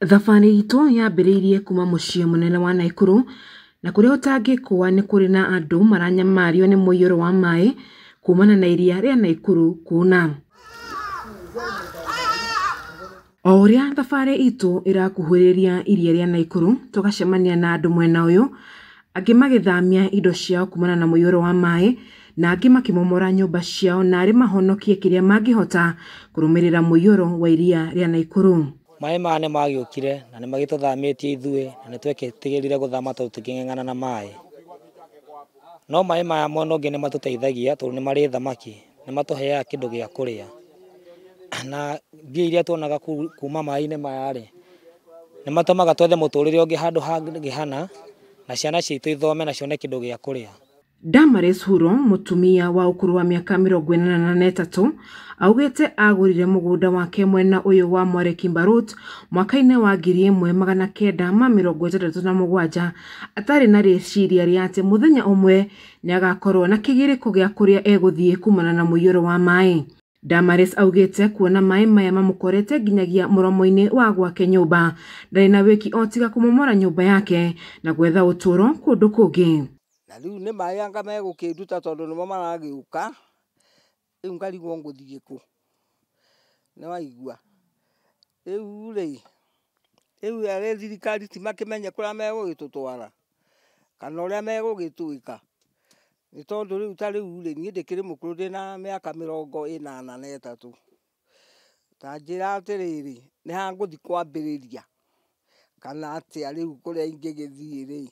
Thabarĩ itũ yambĩrĩirie kuma mũciĩ mũnene wa Naikuru, na kũrĩa ũtangĩkũa nĩ kũrĩ na andũ maranyamario nĩ mũiyũro wa maĩ kumana na iria rĩa Naikuru kuna. O ũrĩa thabarĩ itũ ĩrakuhĩrĩria iria rĩa Naikuru, tũgacemania na andũ mwena ũyũ, angĩ magĩthamia indo ciao kumana na mũiyũro wa maĩ, na angĩ makĩmomora nyũmba ciao na arĩ mahonokie kĩrĩa mangĩhota kũrũmĩrĩra mũiyũro wa iria rĩa Naikuru. Maĩ maya nĩ magĩũkire na nĩ magĩtũthamĩtie ithuĩ na nĩ twetĩgĩrire gũthama tondũ tũkĩng'eng'ana na maĩ. No maĩ maya mwena ũngĩ nĩ matũteithagia tondũ nĩ marĩ thamaki, nĩ matũheaga kĩndũ gĩa kũrĩa. Na mbia iria tuonaga kuma maĩ-inĩ maya rĩ, nĩ matũmaga twethe mũtũrĩre ũngĩ handũ hangĩ hana, na ciana citũ ithome na cione kĩndũ gĩa kũrĩa. Damaris Huro, mũtumia wa ũkũrũ wa mĩaka 43, augĩte agũrire mũgũnda wake mwena ũyũ wa Mware Kimbarut mwaka-inĩ wa 1967 atarĩ na rĩciria rĩa atĩ mũthenya ũmwe nĩ agakorwo na kĩgirĩko gĩa kũrĩa egũthiĩ kumana na mũiyũro wa maĩ. Damaris augĩte kuona maĩ maya mamũkorete nginyagia mũromo-inĩ wa gwake nyũmba, ndarĩ na wĩki o tiga kũmomora nyũmba yake na gwetha ũtũũro kũndũ kũngĩ. Na rĩu nĩ maĩ anga megũkĩnduta tondũ nĩmo maragĩũka, rĩu ngarigwo ngũthiĩ kũ, nĩ waigua. Rĩu rĩ, rĩu arĩ thirikari ti makĩmenye kũrĩa megũgĩtũtwara kana ũrĩa megũgĩtwĩka, nĩ tondũ rĩu ta rĩu rĩ, niĩ ndĩkĩrĩ mũkũrũ ndĩna mĩaka 83, ta njĩra atĩrĩrĩ nĩ ha ngũthiĩ kwambĩrĩria kana atĩa rĩu kũrĩa ingĩgĩthiĩ rĩ,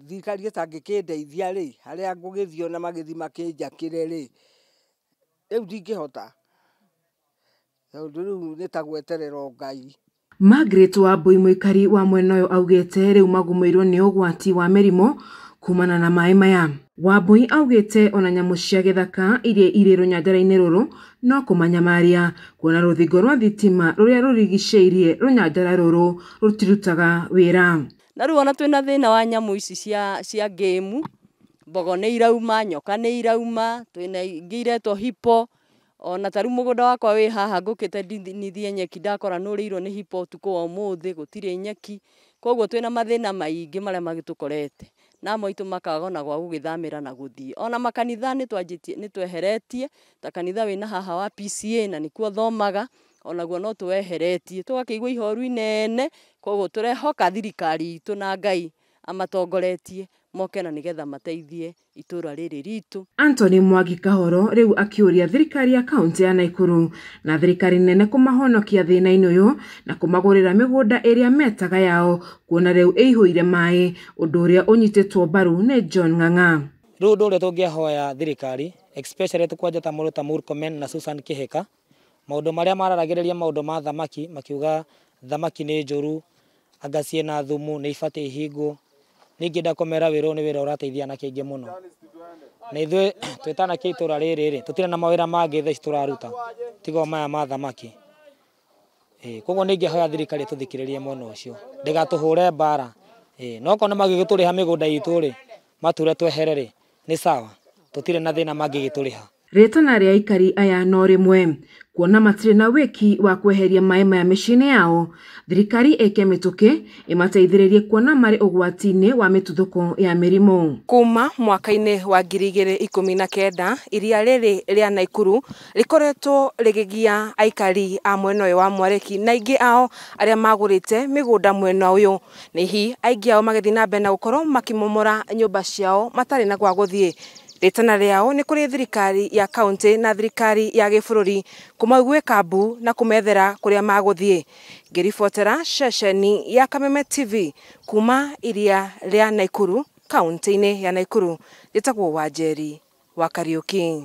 thirikari ĩtangĩkĩndeithia rĩ, harĩa ngũgĩthiĩ ona magĩthiĩ makĩnjakĩre rĩ, rĩu ndingĩhota, tondũ rĩu nĩ ta gweterera o Ngai. Margaret Wambui, mũikari wa mwena ũyũ, augĩte rĩu magũmĩirwo nĩ ũgwati wa mĩrimũ kumana na maĩ maya. Wambui augĩte ona nyamũ cia gĩthaka iria irĩ rũnyanjara-inĩ rũrũ no kũmanyamaria, kuona rũthingo rwa thitima rũrĩa rũrigicĩirie rũnyanjara rũrũ rũtirutaga wĩra. Na rĩu ona twĩna thĩna wa nyamũ ici cia game, mbogo nĩ irauma, nyoka nĩ irauma, twĩna ingĩ iretwo hippo, ona ta rĩu mũgũnda wakwa wĩ haha ngũkĩte ndinithie nyeki ndakora nĩ ũrĩirwo nĩ hippo ũtukũ wa ũmũthĩ, gũtirĩ nyeki, koguo twĩna mathĩna maingĩ marĩa magĩtũkorete, na maitũ makaga ona gwa gũgĩthamĩra na gũthiĩ. Ona makanitha nĩ tweheretie, ta kanitha wĩna haha wa PCA na nĩkuo thomaga, onaguo no tũweheretie, tũgakĩigua ihoru inene, koguo tũrehoka thirikari itũ na Ngai amatongoretie moke na nĩgetha mateithie itũra rĩrĩ ritũ. Anthony Mwangi Kahoro rĩu akĩũria thirikari ya kaunti ya Naikuru na thirikari nene kũmahonokia thĩna-inĩ ũyũ na kũmagũrĩra mĩgũnda ĩrĩa metaga yao, kuona rĩu ĩihũire maĩ, ũndũ ũrĩa ũnyitĩtwo mbaru nĩ John Ng'ang'a. Rĩu ũndũ ũrĩa tũngĩhoya thirikari, especially tukwanja ta mũndũ ta Murkomen na Susan Kihika, maũndũ marĩa mararagĩrĩria maũndũ ma thamaki, makiuga thamaki nĩ njũru, anga ciĩna thumu nĩ ibatiĩ ihingwo. Ningĩ ndakũmera wĩra ũyũ nĩ wĩra ũrateithia na kĩingĩ mũno. Na ithuĩ twĩtanakĩ itũra rĩrĩ rĩ, tũtirĩ na mawĩra mangĩ thaici tũraruta tiga o maya ma thamaki. Koguo nĩingĩhoya thirikari tũthikĩrĩrie mwena ũcio, ndĩgatũhũre mbara. No korwo magĩgĩtũrĩha mĩgũnda itũ rĩ, mature twehere rĩ, nĩ sawa, tũtirĩ na thĩna mangĩgĩtũrĩha. Rĩtana rĩa aikari aya no rĩmwe, kuona matirĩ na wĩki wa kweheria maĩ maya mĩciĩ-inĩ yao, thirikari ĩke mĩtũkĩ ĩmateithĩrĩrie kuona marĩ ũgwati-inĩ wa mĩtuthũko ya mĩrimũ. Kuma mwaka-inĩ wa 2019 iria rĩrĩ rĩa Naikuru rĩkoretwo rĩgĩgia aikari a mwena ũyũ wa Mwareki na aingĩ ao arĩa magũrĩte mĩgũnda mwena ũyũ. Nĩhi aingĩ ao magĩthiĩ na mbere na gũkorwo makĩmomora nyũmba ciao matarĩ na gwa gũthiĩ. Rĩtana rĩao nĩ kũrĩ thirikari ya kaunti na thirikari ya gĩbũrũri kũmaigwĩka mbu na kũmethera kũrĩa magũthiĩ. Ngĩribotera ceceni ya Kameme TV kuma iria rĩa Naikuru, kaunti-inĩ ya Naikuru, njĩtagwo Wanjeri wa Kariũki.